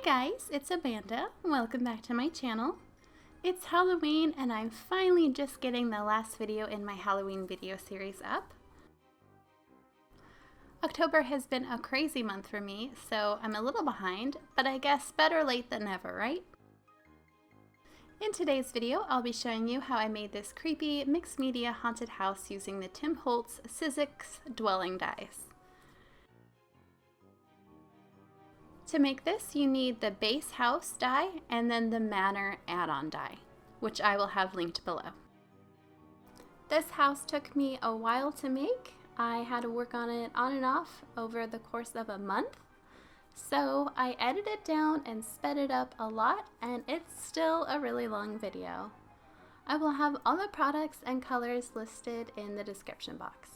guys, it's Amanda. Welcome back to my channel. It's Halloween and I'm finally just getting the last video in my Halloween video series up. October has been a crazy month for me, so I'm a little behind, but I guess better late than never, right? In today's video, I'll be showing you how I made this creepy mixed media haunted house using the Tim Holtz Sizzix dwelling dies. To make this, you need the base house die and then the Manor add-on die, which I will have linked below. This house took me a while to make. I had to work on it on and off over the course of a month. So I edited it down and sped it up a lot, and it's still a really long video. I will have all the products and colors listed in the description box.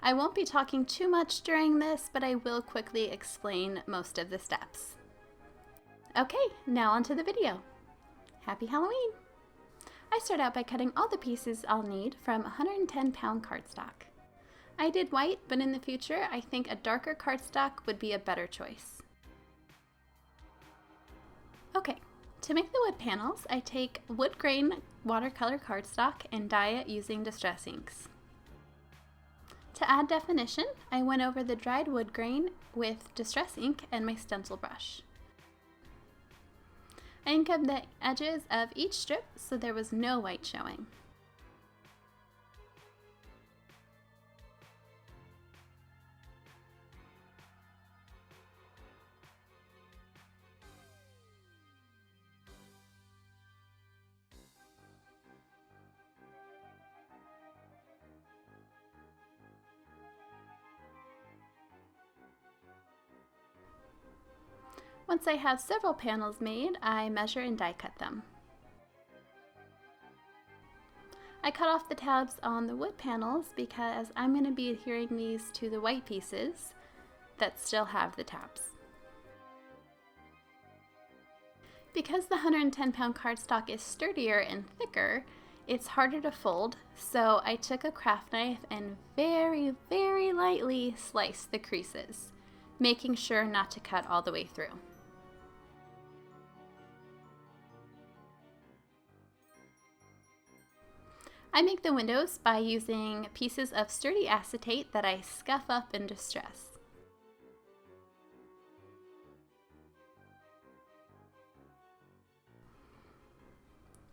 I won't be talking too much during this, but I will quickly explain most of the steps. Okay, now onto the video. Happy Halloween! I start out by cutting all the pieces I'll need from 110-pound cardstock. I did white, but in the future I think a darker cardstock would be a better choice. Okay, to make the wood panels, I take wood grain watercolor cardstock and dye it using distress inks. To add definition, I went over the dried wood grain with distress ink and my stencil brush. I inked up the edges of each strip so there was no white showing. Once I have several panels made, I measure and die cut them. I cut off the tabs on the wood panels because I'm going to be adhering these to the white pieces that still have the tabs. Because the 110-pound cardstock is sturdier and thicker, it's harder to fold, so I took a craft knife and very, very lightly sliced the creases, making sure not to cut all the way through. I make the windows by using pieces of sturdy acetate that I scuff up in distress.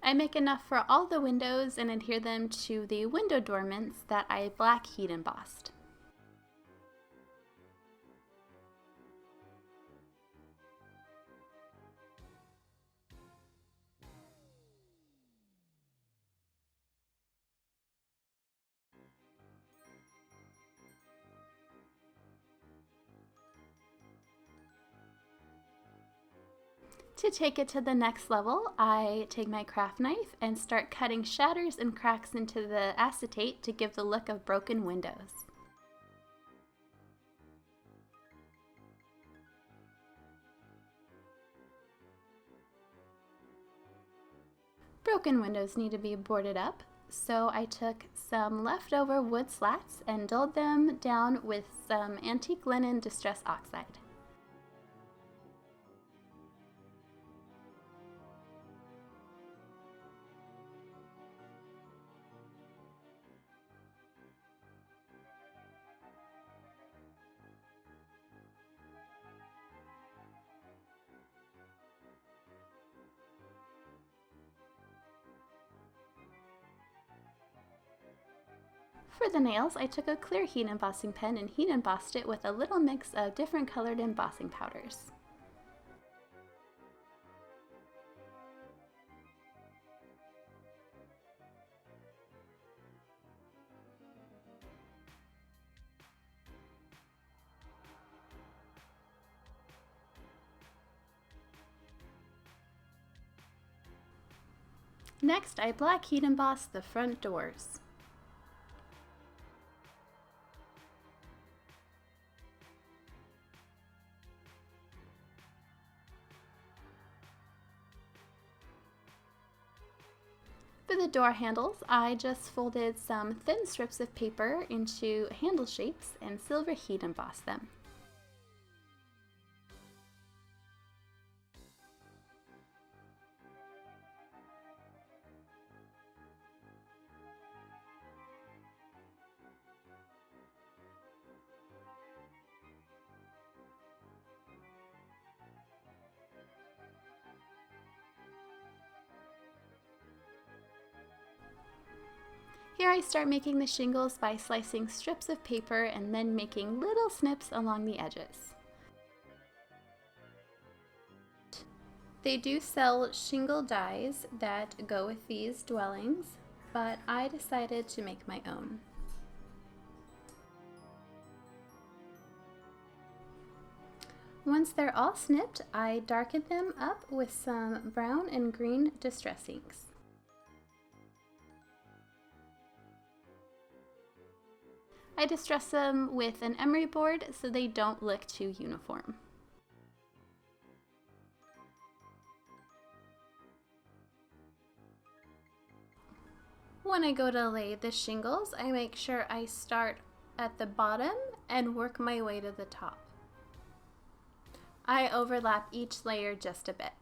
I make enough for all the windows and adhere them to the window dormants that I black heat embossed. To take it to the next level, I take my craft knife and start cutting shatters and cracks into the acetate to give the look of broken windows. Broken windows need to be boarded up, so I took some leftover wood slats and dulled them down with some antique linen distress oxide. For the nails, I took a clear heat embossing pen and heat embossed it with a little mix of different colored embossing powders. Next, I black heat embossed the front doors. For the door handles, I just folded some thin strips of paper into handle shapes and silver heat embossed them. Here I start making the shingles by slicing strips of paper and then making little snips along the edges. They do sell shingle dies that go with these dwellings, but I decided to make my own. Once they're all snipped, I darken them up with some brown and green distress inks. I distress them with an emery board so they don't look too uniform. When I go to lay the shingles, I make sure I start at the bottom and work my way to the top. I overlap each layer just a bit.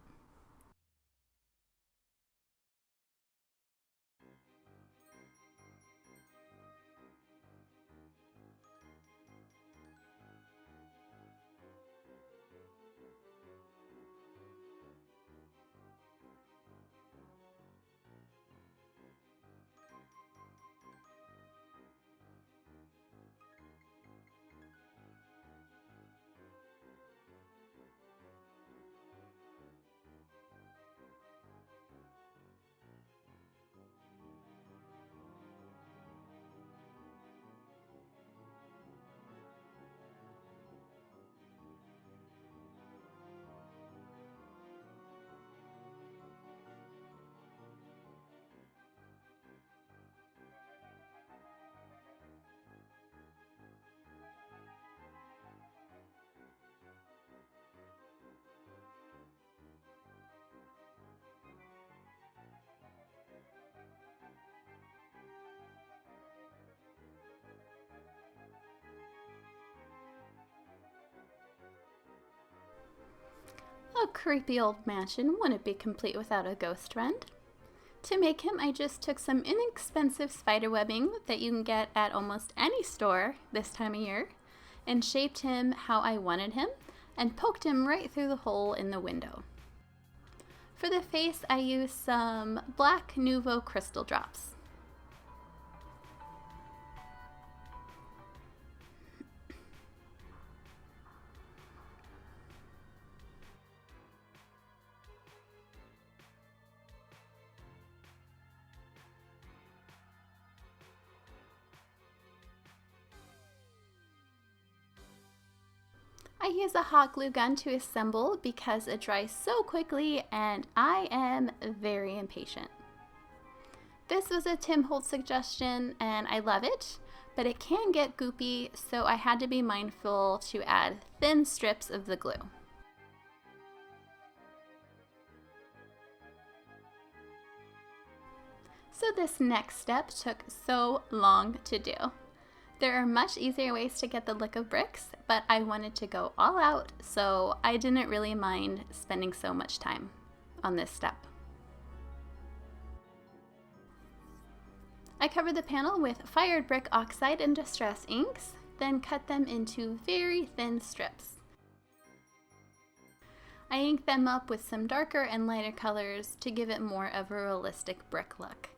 A creepy old mansion wouldn't be complete without a ghost friend. To make him, I just took some inexpensive spider webbing that you can get at almost any store this time of year and shaped him how I wanted him and poked him right through the hole in the window. For the face, I used some black Nouveau crystal drops. I use a hot glue gun to assemble because it dries so quickly and I am very impatient. This was a Tim Holtz suggestion and I love it, but it can get goopy, so I had to be mindful to add thin strips of the glue. So this next step took so long to do. There are much easier ways to get the look of bricks, but I wanted to go all out, so I didn't really mind spending so much time on this step. I covered the panel with fired brick oxide and distress inks, then cut them into very thin strips. I inked them up with some darker and lighter colors to give it more of a realistic brick look.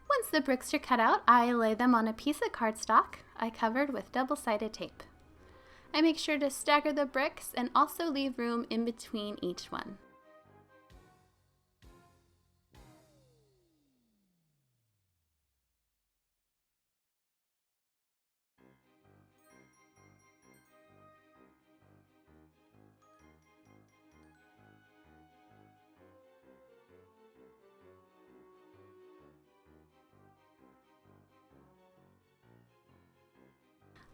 Once the bricks are cut out, I lay them on a piece of cardstock I covered with double-sided tape. I make sure to stagger the bricks and also leave room in between each one.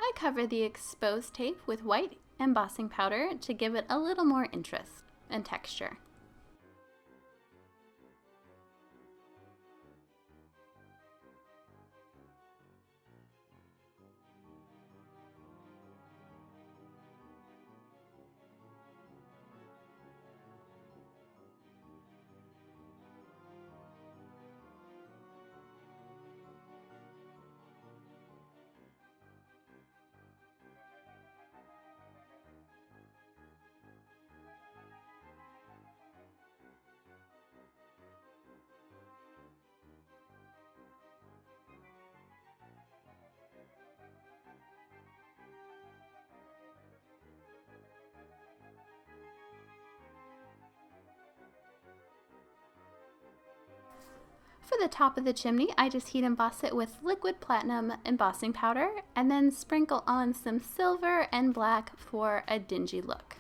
I cover the exposed tape with white embossing powder to give it a little more interest and texture. For the top of the chimney, I just heat emboss it with liquid platinum embossing powder and then sprinkle on some silver and black for a dingy look.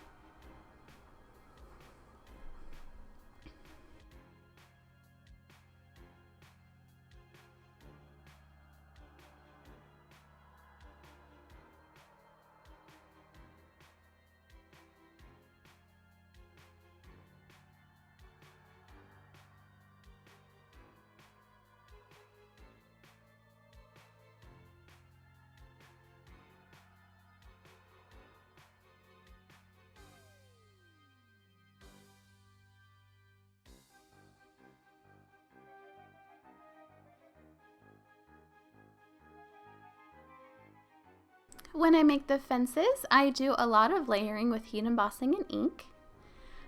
When I make the fences, I do a lot of layering with heat embossing and ink.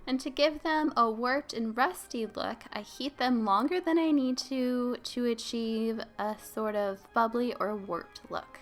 And to give them a warped and rusty look, I heat them longer than I need to achieve a sort of bubbly or warped look.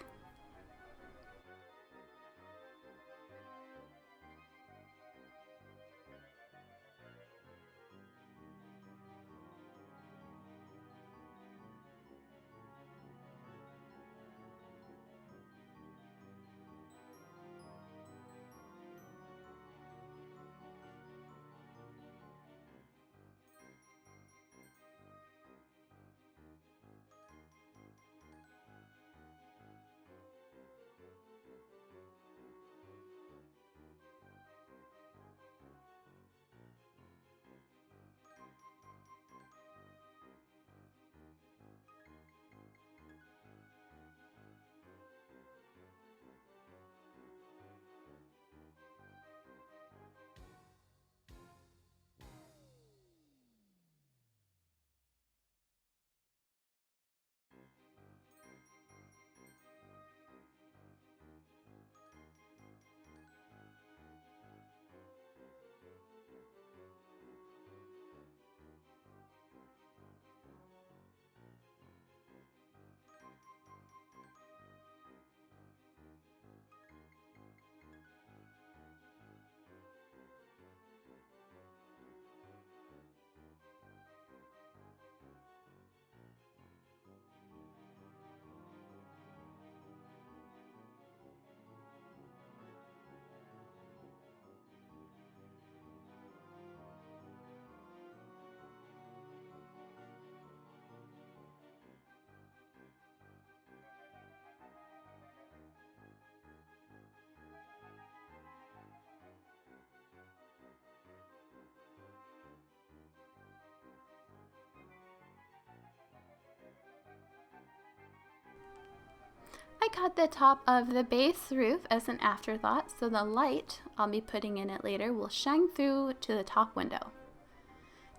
I cut the top of the base roof as an afterthought, so the light I'll be putting in it later will shine through to the top window.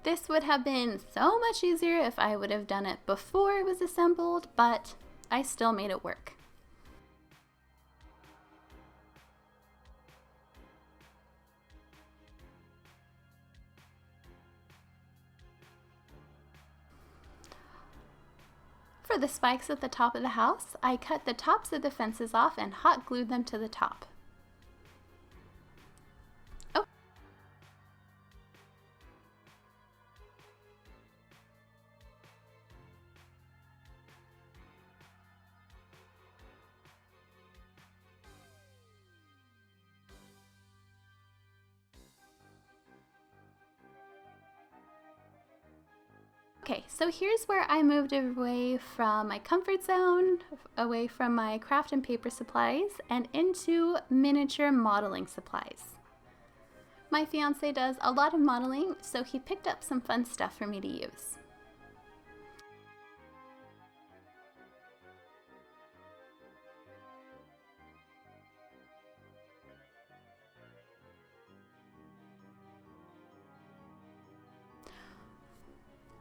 This would have been so much easier if I would have done it before it was assembled, but I still made it work. For the spikes at the top of the house, I cut the tops of the fences off and hot glued them to the top. Oh. Okay, so here's where I moved away from my comfort zone, away from my craft and paper supplies, and into miniature modeling supplies. My fiance does a lot of modeling, so he picked up some fun stuff for me to use.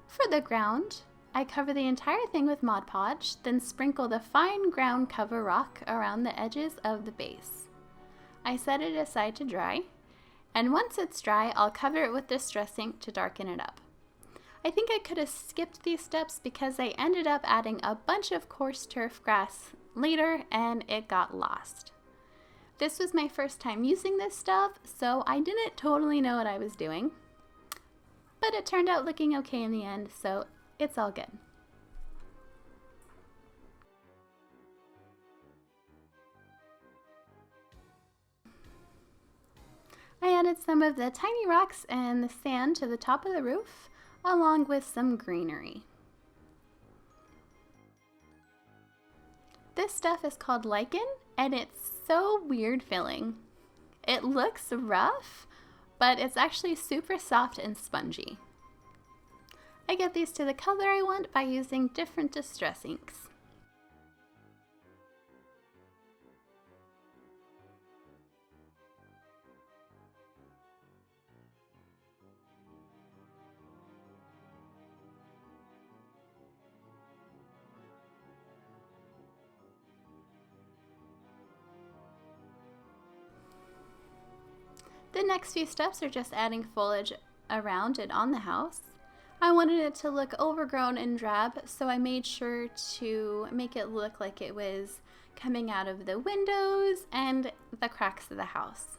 For the ground, I cover the entire thing with Mod Podge, then sprinkle the fine ground cover rock around the edges of the base. I set it aside to dry, and once it's dry, I'll cover it with Distress ink to darken it up. I think I could have skipped these steps because I ended up adding a bunch of coarse turf grass later and it got lost. This was my first time using this stuff, so I didn't totally know what I was doing. But it turned out looking okay in the end, so it's all good. I added some of the tiny rocks and the sand to the top of the roof, along with some greenery. This stuff is called Lichen, and it's so weird feeling. It looks rough, but it's actually super soft and spongy. I get these to the color I want by using different distress inks. The next few steps are just adding foliage around and on the house. I wanted it to look overgrown and drab, so I made sure to make it look like it was coming out of the windows and the cracks of the house.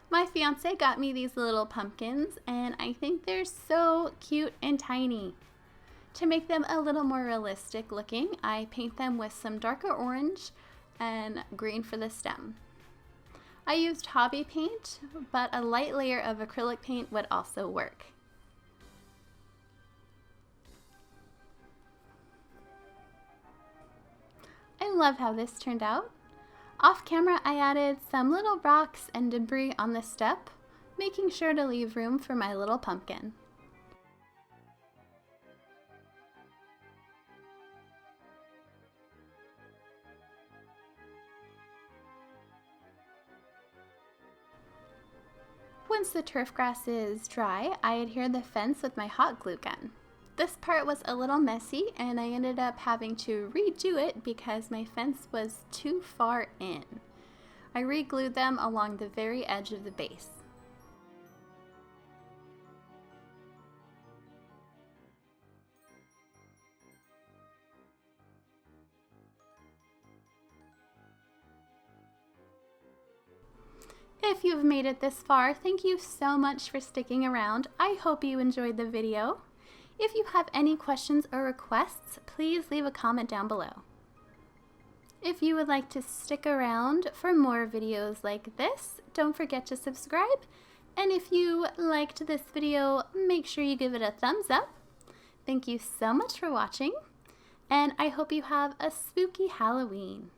My fiance got me these little pumpkins, and I think they're so cute and tiny. To make them a little more realistic looking, I paint them with some darker orange and green for the stem. I used hobby paint, but a light layer of acrylic paint would also work. I love how this turned out. Off camera, I added some little rocks and debris on the step, making sure to leave room for my little pumpkin. Once the turf grass is dry, I adhere the fence with my hot glue gun. This part was a little messy, and I ended up having to redo it because my fence was too far in. I re-glued them along the very edge of the base. If you've made it this far, thank you so much for sticking around. I hope you enjoyed the video. If you have any questions or requests, please leave a comment down below. If you would like to stick around for more videos like this, don't forget to subscribe. And if you liked this video, make sure you give it a thumbs up. Thank you so much for watching, and I hope you have a spooky Halloween.